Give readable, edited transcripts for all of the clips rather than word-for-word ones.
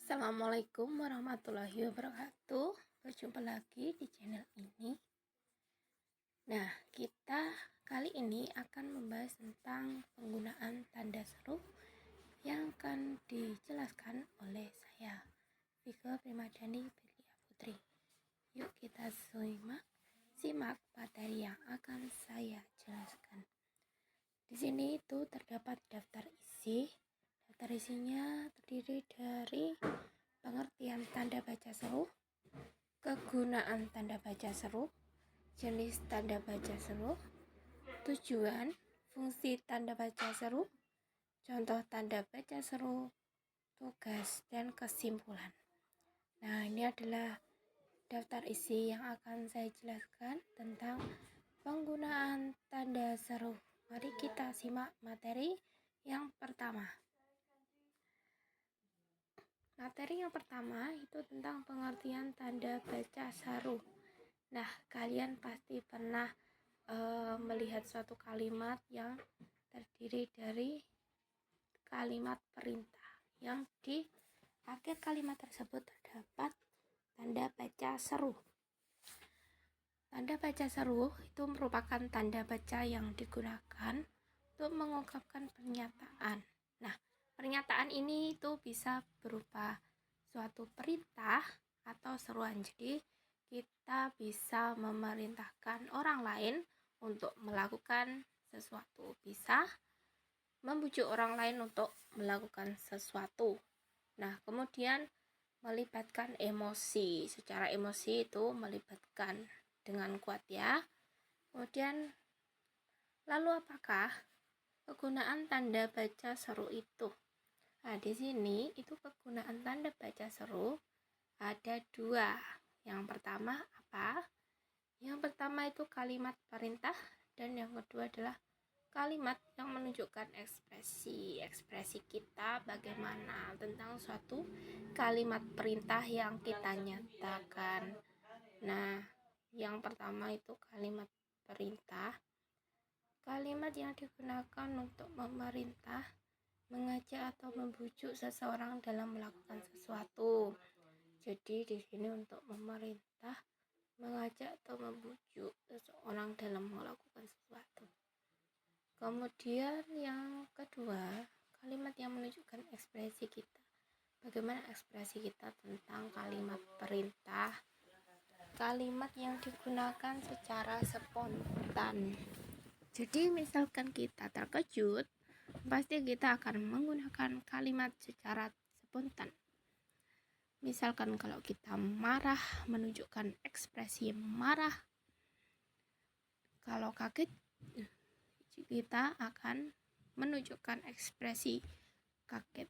Assalamualaikum warahmatullahi wabarakatuh. Berjumpa lagi di channel ini. Nah, kita kali ini akan membahas tentang penggunaan tanda seru yang akan dijelaskan oleh saya, Vika Primadani Belia Putri. Yuk kita simak materi yang akan saya jelaskan. Di sini itu terdapat daftar isi. Daftar isinya terdiri dari pengertian tanda baca seru, kegunaan tanda baca seru, jenis tanda baca seru, tujuan, fungsi tanda baca seru, contoh tanda baca seru, tugas, dan kesimpulan. Nah, ini adalah daftar isi yang akan saya jelaskan tentang penggunaan tanda seru. Mari kita simak materi yang pertama. Materi yang pertama itu tentang pengertian tanda baca seru. Nah, kalian pasti pernah melihat suatu kalimat yang terdiri dari kalimat perintah, yang di akhir kalimat tersebut terdapat tanda baca seru. Tanda baca seru itu merupakan tanda baca yang digunakan untuk mengungkapkan pernyataan. Nah, pernyataan ini itu bisa berupa suatu perintah atau seruan. Jadi, kita bisa memerintahkan orang lain untuk melakukan sesuatu. Bisa membujuk orang lain untuk melakukan sesuatu. Nah, kemudian melibatkan emosi. Secara emosi itu melibatkan dengan kuat ya. Kemudian, lalu apakah kegunaan tanda baca seru itu? Nah, di sini itu kegunaan tanda baca seru ada dua. Yang pertama apa? Yang pertama itu kalimat perintah, dan yang kedua adalah kalimat yang menunjukkan ekspresi kita bagaimana tentang suatu kalimat perintah yang kita nyatakan. Nah, yang pertama itu kalimat perintah. Kalimat yang digunakan untuk memerintah, mengajak atau membujuk seseorang dalam melakukan sesuatu. Jadi di sini untuk memerintah, mengajak atau membujuk seseorang dalam melakukan sesuatu. Kemudian yang kedua, kalimat yang menunjukkan ekspresi kita. Bagaimana ekspresi kita tentang kalimat perintah? Kalimat yang digunakan secara spontan. Jadi misalkan kita terkejut, pasti kita akan menggunakan kalimat secara spontan. Misalkan kalau kita marah, menunjukkan ekspresi marah. Kalau kaget, kita akan menunjukkan ekspresi kaget.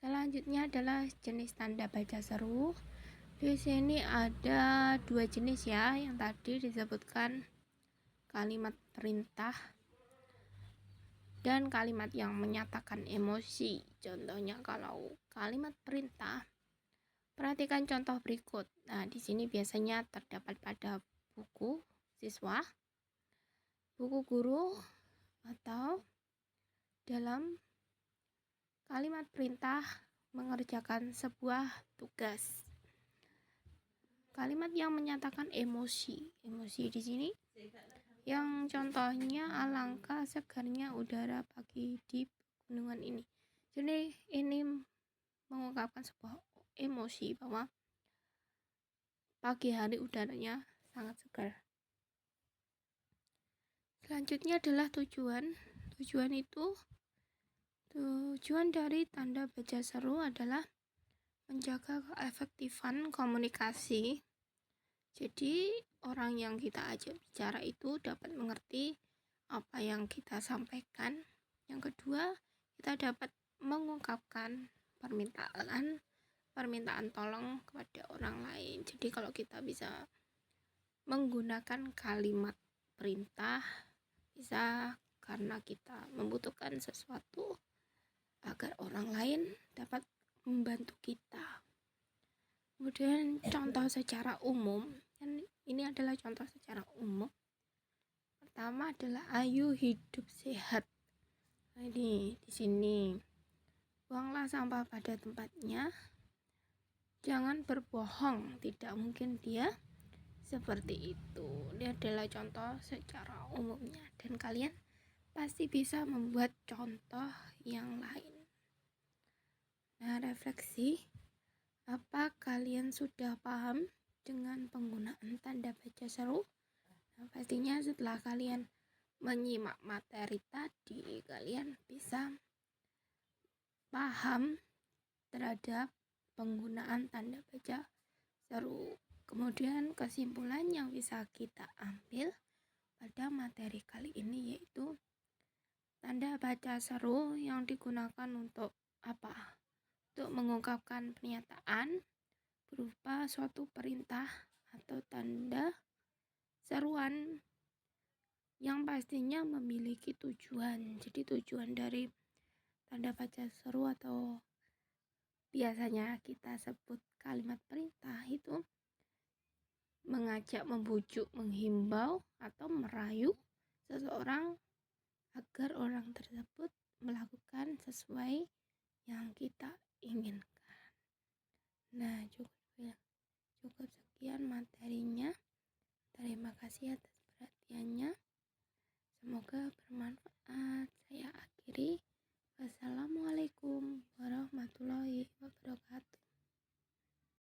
Selanjutnya adalah jenis tanda baca seru. Di sini ada dua jenis ya, yang tadi disebutkan kalimat perintah dan kalimat yang menyatakan emosi. Contohnya kalau kalimat perintah, perhatikan contoh berikut. Nah, di sini biasanya terdapat pada buku siswa, buku guru, atau dalam kalimat perintah mengerjakan sebuah tugas. Kalimat yang menyatakan emosi di sini yang contohnya alangkah segarnya udara pagi di pegunungan ini. Jadi ini mengungkapkan sebuah emosi bahwa pagi hari udaranya sangat segar. Selanjutnya adalah tujuan. Tujuan dari tanda baca seru adalah menjaga keefektifan komunikasi. Jadi orang yang kita ajak bicara itu dapat mengerti apa yang kita sampaikan. Yang kedua, kita dapat mengungkapkan permintaan tolong kepada orang lain. Jadi kalau kita bisa menggunakan kalimat perintah, bisa karena kita membutuhkan sesuatu agar orang lain dapat membantu kita. Kemudian contoh secara umum, dan ini adalah contoh secara umum. Pertama adalah ayo hidup sehat. Nah, ini di sini buanglah sampah pada tempatnya. Jangan berbohong, tidak mungkin dia seperti itu. Ini adalah contoh secara umumnya, dan kalian pasti bisa membuat contoh yang lain. Nah, refleksi, apa kalian sudah paham dengan penggunaan tanda baca seru? Nah, pastinya setelah kalian menyimak materi tadi, kalian bisa paham terhadap penggunaan tanda baca seru. Kemudian kesimpulan yang bisa kita ambil pada materi kali ini yaitu tanda baca seru yang digunakan untuk apa? Untuk mengungkapkan pernyataan berupa suatu perintah atau tanda seruan yang pastinya memiliki tujuan. Jadi tujuan dari tanda baca seru atau biasanya kita sebut kalimat perintah itu mengajak, membujuk, menghimbau atau merayu seseorang agar orang tersebut melakukan sesuai yang kita inginkan. Nah, cukup sekian materinya. Terima kasih atas perhatiannya. Semoga bermanfaat. Saya akhiri.